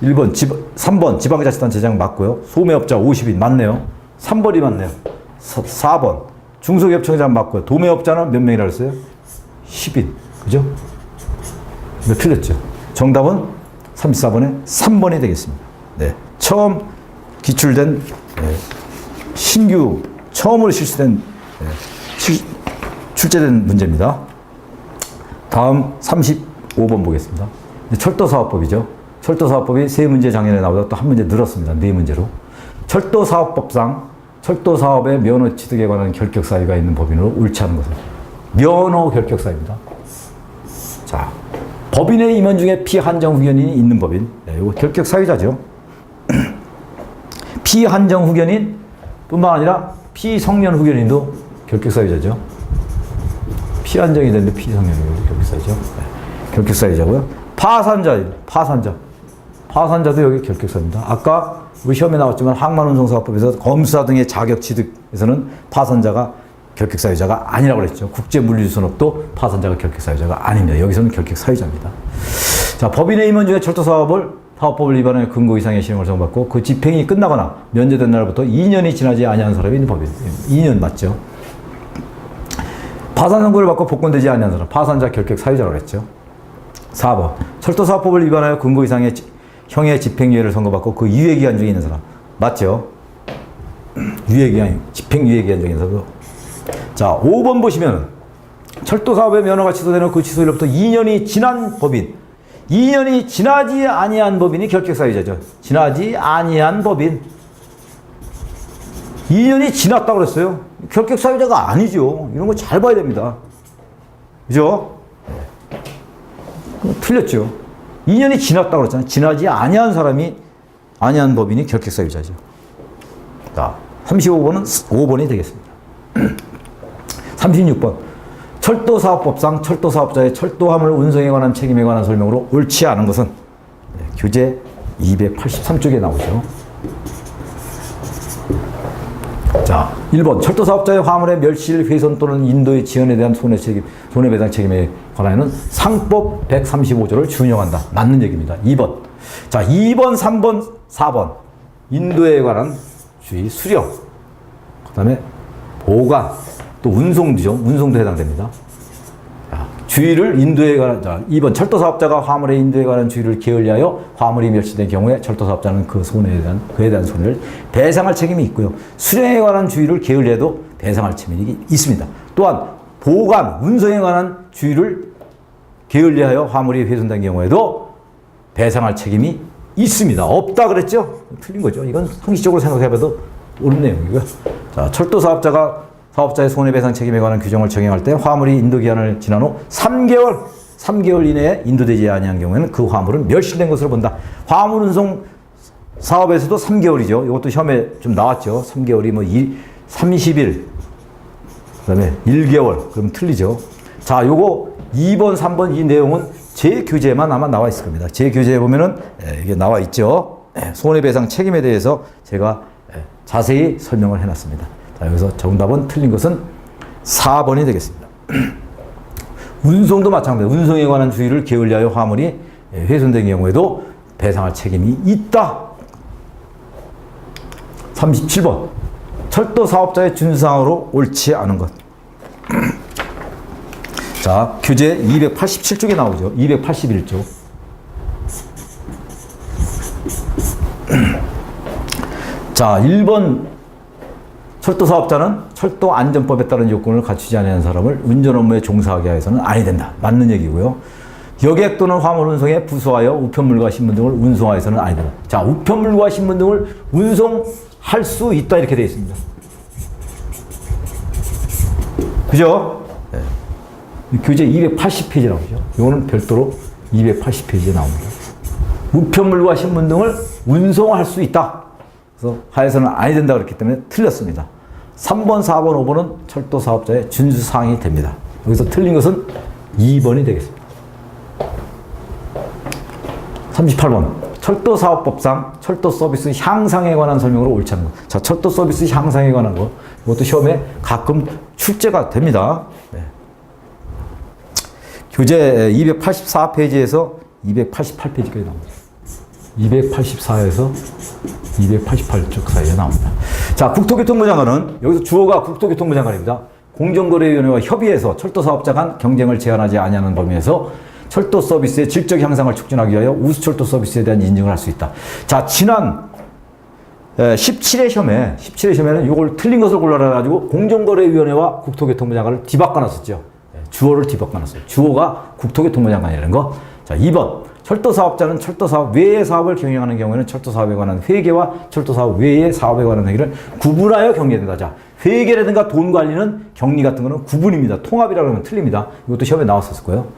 3번 지방자치단체장 맞고요. 소매업자 50인 맞네요. 3번이 맞네요. 4번 중소기업청장 맞고요. 도매업자는 몇 명이라고 했어요? 10인. 그죠? 이거 틀렸죠. 정답은 34번에 3번이 되겠습니다. 네. 처음 기출된, 신규, 처음으로 실시된, 출제된 문제입니다. 다음 35번 보겠습니다. 철도사업법이죠. 철도사업법이 세 문제 작년에 나오다 또 한 문제 늘었습니다. 네 문제로. 철도사업법상 철도사업의 면허 취득에 관한 결격사유가 있는 법인으로 옳지 않은 것은 면허 결격사유입니다. 자, 법인의 임원 중에 피한정 후견인이 있는 법인. 이거 결격사유자죠. 피한정 후견인 뿐만 아니라 피성년 후견인도 결격사유자죠. 피한정이 되는데 피성년이 결격사유죠. 결격사유자고요. 파산자도 여기 결격사유입니다. 아까 우리 시험에 나왔지만 항만운송사업법에서 검사 등의 자격 취득에서는 파산자가 결격 사유자가 아니라고 그랬죠. 국제물류선업도 파산자가 결격 사유자가 아닙니다. 여기서는 결격 사유자입니다. 자, 법인의 임원 중에 사업법을 위반하여 근고 이상의 실형을 선고받고 그 집행이 끝나거나 면제된 날부터 2년이 지나지 아니한 사람이 있는 법인. 2년 맞죠? 파산 선고를 받고 복권되지 아니한 사람, 파산자 결격 사유자라고 그랬죠. 4번. 철도사업법을 위반하여 근고 이상의 형의 집행유예를 선고받고 그 유예기간 중에 있는 사람. 맞죠? 유예기간, 집행유예기간 중에 있는 사람. 자, 5번 보시면 철도사업의 면허가 취소되는 그 취소일로부터 2년이 지난 법인. 2년이 지나지 아니한 법인이 결격사유자죠. 지나지 아니한 법인. 2년이 지났다고 그랬어요. 결격사유자가 아니죠. 이런 거 잘 봐야 됩니다. 그죠? 틀렸죠. 2년이 지났다고 그랬잖아요. 지나지 아니한 법인이 결격사유자죠. 자, 35번은 5번이 되겠습니다. 36번. 철도사업법상 철도사업자의 철도화물 운송에 관한 책임에 관한 설명으로 옳지 않은 것은 규제 283쪽에 나오죠. 자, 1번. 철도사업자의 화물의 멸실, 훼손 또는 인도의 지연에 대한 손해배상 책임에 관하여는 상법 135조를 준용한다. 맞는 얘기입니다. 2번. 자, 2번, 3번, 4번. 인도에 관한 주의, 수령. 그 다음에 보관. 또 운송도죠. 운송도 해당됩니다. 자, 주의를 인도에 관한, 자, 2번. 철도사업자가 화물의 인도에 관한 주의를 게을리하여 화물이 멸실된 경우에 철도사업자는 그에 대한 손해를 배상할 책임이 있고요. 수령에 관한 주의를 게을리해도 배상할 책임이 있습니다. 또한 보관, 운송에 관한 주의를 게을리하여 화물이 훼손된 경우에도 배상할 책임이 있습니다. 없다 그랬죠? 틀린 거죠. 이건 상식적으로 생각해봐도 옳은 내용이고요. 자, 사업자의 손해배상 책임에 관한 규정을 적용할 때 화물이 인도기한을 지난 후 3개월 이내에 인도되지 아니한 경우에는 그 화물은 멸실된 것으로 본다. 화물 운송 사업에서도 3개월이죠. 이것도 시험에 좀 나왔죠. 3개월이 뭐 30일, 그 다음에 1개월. 그럼 틀리죠. 자, 요거 2번, 3번 이 내용은 제 교재에만 아마 나와 있을 겁니다. 제 교재에 보면은 이게 나와 있죠. 손해배상 책임에 대해서 제가 자세히 설명을 해놨습니다. 자, 여기서 정답은 틀린 것은 4번이 되겠습니다. 운송도 마찬가지입니다. 운송에 관한 주의를 게을리하여 화물이 훼손된 경우에도 배상할 책임이 있다. 37번. 철도 사업자의 준수사항으로 옳지 않은 것. 자, 규제 287쪽에 나오죠. 281쪽. 자, 1번. 철도사업자는 철도안전법에 따른 요건을 갖추지 않은 사람을 운전 업무에 종사하게 해서는 아니 된다. 맞는 얘기고요. 여객 또는 화물 운송에 부수하여 우편물과 신문 등을 운송하여서는 아니 된다. 자, 우편물과 신문 등을 운송할 수 있다 이렇게 되어 있습니다. 그죠? 네. 교재 280페이지 나오죠. 이거는 별도로 280페이지에 나옵니다. 우편물과 신문 등을 운송할 수 있다. 그래서 하여서는 아니 된다 그랬기 때문에 틀렸습니다. 3번, 4번, 5번은 철도 사업자의 준수사항이 됩니다. 여기서 틀린 것은 2번이 되겠습니다. 38번. 철도 사업법상 철도 서비스 향상에 관한 설명으로 옳지 않은 것. 자, 철도 서비스 향상에 관한 것. 이것도 시험에 가끔 출제가 됩니다. 네. 교재 284페이지에서 288페이지까지 나옵니다. 284에서 288쪽 사이에 나옵니다. 자, 국토교통부 장관은 여기서 주어가 국토교통부 장관입니다. 공정거래위원회와 협의해서 철도사업자 간 경쟁을 제한하지 아니하는 범위에서 철도 서비스의 질적 향상을 촉진하기 위하여 우수철도 서비스에 대한 인증을 할 수 있다. 자, 지난 17회 시험에는 이걸 틀린 것을 골라가지고 공정거래위원회와 국토교통부 장관을 뒤바꿔놨었죠. 주어를 뒤바꿔놨어요. 주어가 국토교통부 장관이라는 거. 자, 2번. 철도사업자는 철도사업 외의 사업을 경영하는 경우에는 철도사업에 관한 회계와 철도사업 외의 사업에 관한 회계를 구분하여 경계된다. 자, 회계라든가 돈 관리는 격리 같은 거는 구분입니다. 통합이라고 하면 틀립니다. 이것도 시험에 나왔었을 거예요.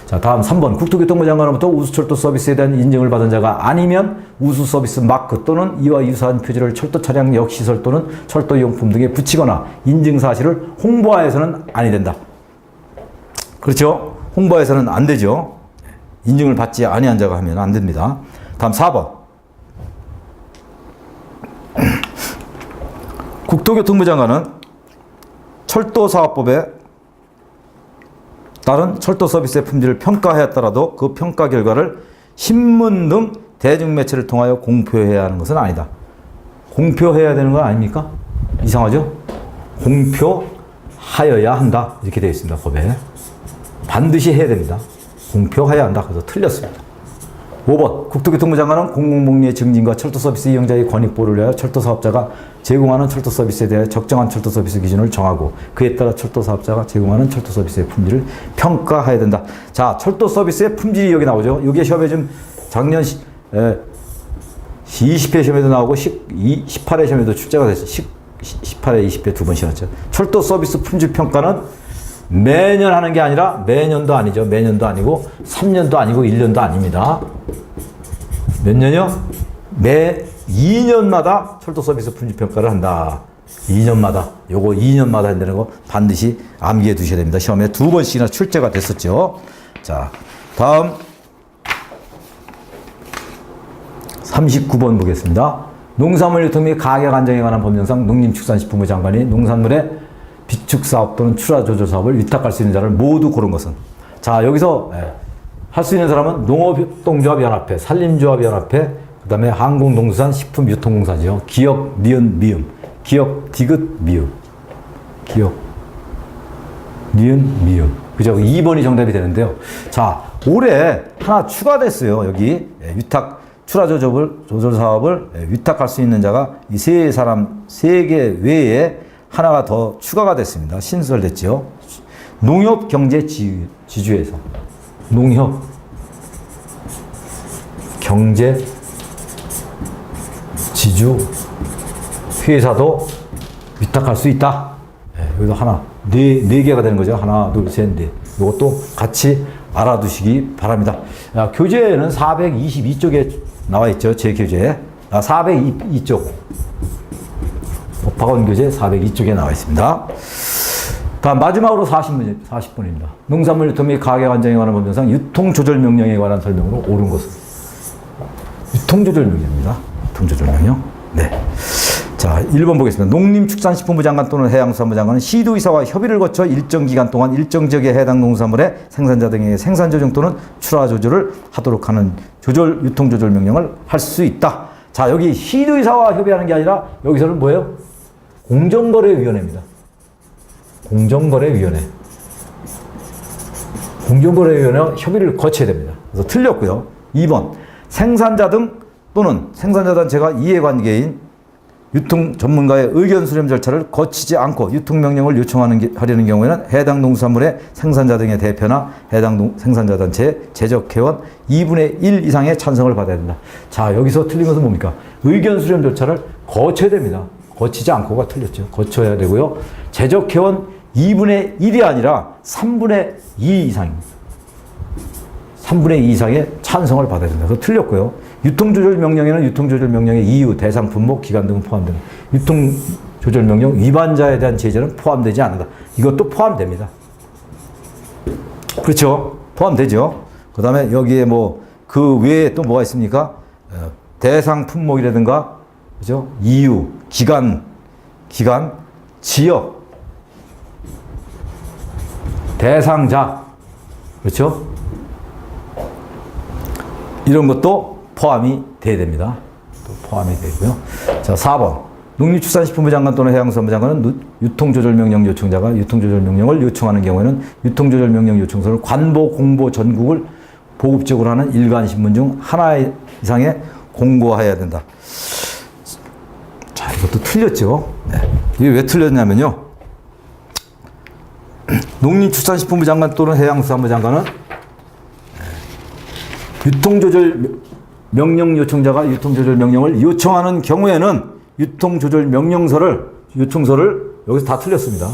자, 다음 3번. 국토교통부 장관으로부터 우수철도 서비스에 대한 인증을 받은 자가 아니면 우수서비스 마크 또는 이와 유사한 표지를 철도 차량 역시설 또는 철도용품 등에 붙이거나 인증 사실을 홍보하여서는 아니 된다. 그렇죠? 홍보해서는 안 되죠. 인증을 받지 아니한 자가 하면 안 됩니다. 다음 4번. 국토교통부 장관은 철도사업법에 따른 철도 서비스의 품질을 평가하였더라도 그 평가 결과를 신문 등 대중매체를 통하여 공표해야 하는 것은 아니다. 공표해야 되는 건 아닙니까? 이상하죠? 공표하여야 한다. 이렇게 되어 있습니다. 법에. 반드시 해야 됩니다. 공표해야 한다. 그래서 틀렸습니다. 5번 국토교통부 장관은 공공복리의 증진과 철도서비스 이용자의 권익보호를 위하여 철도사업자가 제공하는 철도서비스에 대해 적정한 철도서비스 기준을 정하고 그에 따라 철도사업자가 제공하는 철도서비스의 품질을 평가해야 된다. 자, 철도서비스의 품질이 여기 나오죠. 여기에 시험에 좀 작년 20회 시험에도 나오고 18회 시험에도 출제가 됐죠. 18회, 20회 두 번 시험했죠. 철도서비스 품질 평가는 매년 하는 게 아니라 매년도 아니죠. 매년도 아니고 3년도 아니고 1년도 아닙니다. 몇 년이요? 매 2년마다 철도 서비스 품질 평가를 한다. 2년마다. 요거 2년마다 한다는 거 반드시 암기해 두셔야 됩니다. 시험에 두 번씩이나 출제가 됐었죠. 자, 다음 39번 보겠습니다. 농산물 유통 및 가격 안정에 관한 법령상 농림축산식품부 장관이 농산물의 비축사업 또는 출하조절 사업을 위탁할 수 있는 자를 모두 고른 것은. 자, 여기서 할 수 있는 사람은 농업협동조합연합회, 산림조합연합회, 그 다음에 항공농수산식품유통공사죠. 기역, 니은, 미음. 기역, 디귿, 미음. 기역, 니은, 미음. 그죠? 2번이 정답이 되는데요. 자, 올해 하나 추가됐어요. 여기 위탁, 출하조절 사업을 위탁할 수 있는 자가 이 세 개 외에 하나가 더 추가가 됐습니다. 신설됐죠. 농협경제지주회사. 농협경제지주회사도 위탁할 수 있다. 여기도 하나, 네 개가 되는 거죠. 하나, 둘, 셋, 넷. 이것도 같이 알아두시기 바랍니다. 교재는 422쪽에 나와 있죠. 제 교재. 402쪽. 박원 교재 402쪽에 나와 있습니다. 다음 마지막으로 40분입니다. 농산물 유통 및 가격 안정에 관한 법령상 유통조절명령에 관한 설명으로 옳은 것은. 유통조절명령입니다. 유통조절명령. 네. 자, 1번 보겠습니다. 농림축산식품부 장관 또는 해양수산부 장관은 시도의사와 협의를 거쳐 일정 기간 동안 일정 지역에 해당 농산물의 생산자 등에게 생산 조정 또는 출하 조절을 하도록 하는 유통조절 명령을 할 수 있다. 자, 여기 시도의사와 협의하는 게 아니라 여기서는 뭐예요? 공정거래위원회입니다. 공정거래위원회. 공정거래위원회와 협의를 거쳐야 됩니다. 그래서 틀렸고요. 2번 생산자 등 또는 생산자 단체가 이해관계인 유통 전문가의 의견 수렴 절차를 거치지 않고 유통명령을 하려는 경우에는 해당 농수산물의 생산자 등의 대표나 해당 생산자 단체의 제적회원 2분의 1 이상의 찬성을 받아야 된다. 자, 여기서 틀린 것은 뭡니까? 의견 수렴 절차를 거쳐야 됩니다. 거치지 않고가 틀렸죠. 거쳐야 되고요. 제적회원 2분의 1이 아니라 3분의 2 이상입니다. 3분의 2 이상의 찬성을 받아야 된다. 그래서 틀렸고요. 유통조절명령에는 유통조절명령의 이유, 대상, 분목, 기간 등은 포함됩니다. 유통조절명령 위반자에 대한 제재는 포함되지 않는다. 이것도 포함됩니다. 그렇죠? 포함되죠. 그 다음에 여기에 그 외에 또 뭐가 있습니까? 대상, 품목이라든가, 그죠? 이유, 기간, 지역, 대상자, 그렇죠? 이런 것도 포함이 돼야 됩니다. 또 포함이 되고요. 자, 4번. 농림축산식품부 장관 또는 해양수산부 장관은 유통조절명령 요청자가 유통조절명령을 요청하는 경우에는 유통조절명령 요청서를 관보, 공보, 전국을 보급적으로 하는 일간신문 중 하나 이상에 공고해야 된다. 자, 이것도 틀렸죠. 네. 이게 왜 틀렸냐면요. 농림축산식품부 장관 또는 해양수산부 장관은 유통조절명령 요청자가 유통조절명령을 요청하는 경우에는 유통조절명령서를 여기서 다 틀렸습니다.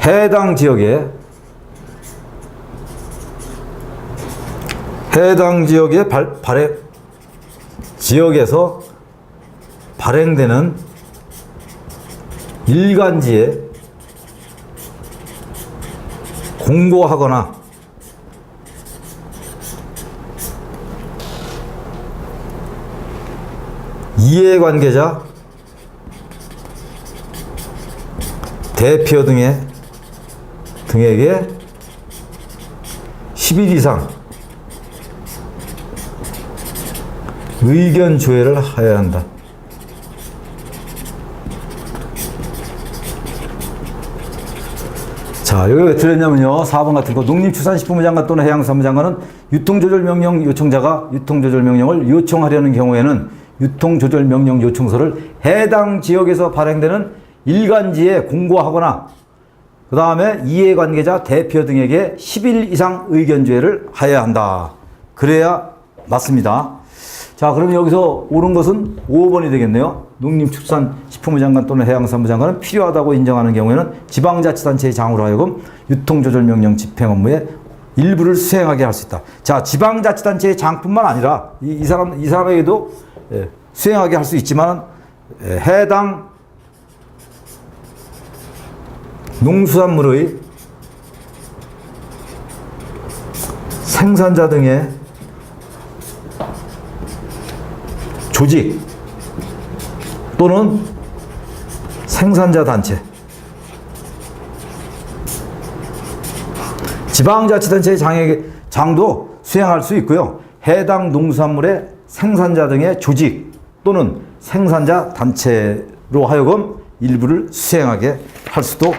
해당 지역에 지역에서 발행되는 일간지에 공고하거나 이해관계자 대표 등에게 10일 이상 의견 조회를 하여야 한다. 자, 여기 왜 들었냐면요. 4번 같은 거. 농림축산식품부 장관 또는 해양사무 장관은 유통조절명령 요청자가 유통조절명령을 요청하려는 경우에는 유통조절명령 요청서를 해당 지역에서 발행되는 일간지에 공고하거나 그 다음에 이해관계자 대표 등에게 10일 이상 의견조회를 하여야 한다. 그래야 맞습니다. 자, 그러면 여기서 옳은 것은 5번이 되겠네요. 농림축산식품부 장관 또는 해양사무 장관은 필요하다고 인정하는 경우에는 지방자치단체의 장으로 하여금 유통조절명령 집행 업무의 일부를 수행하게 할 수 있다. 자, 지방자치단체의 장뿐만 아니라 이 사람에게도 수행하게 할 수 있지만 해당 농수산물의 생산자 등의 조직 또는 생산자 단체, 지방자치단체의 장도 수행할 수 있고요. 해당 농수산물의 생산자 등의 조직 또는 생산자 단체로 하여금 일부를 수행하게 할 수도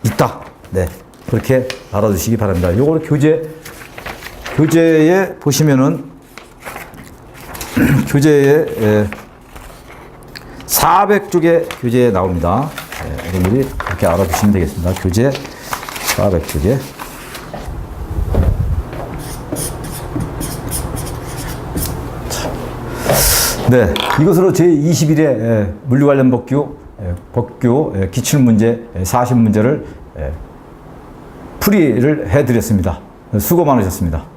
있다. 네, 그렇게 알아두시기 바랍니다. 요거는 교재에 보시면은 교재에 400쪽의 교재에 나옵니다. 여러분들이 그렇게 알아두시면 되겠습니다. 교재 400쪽에. 네, 이것으로 제21회 물류 관련 법규 기출문제 40문제를 풀이를 해드렸습니다. 수고 많으셨습니다.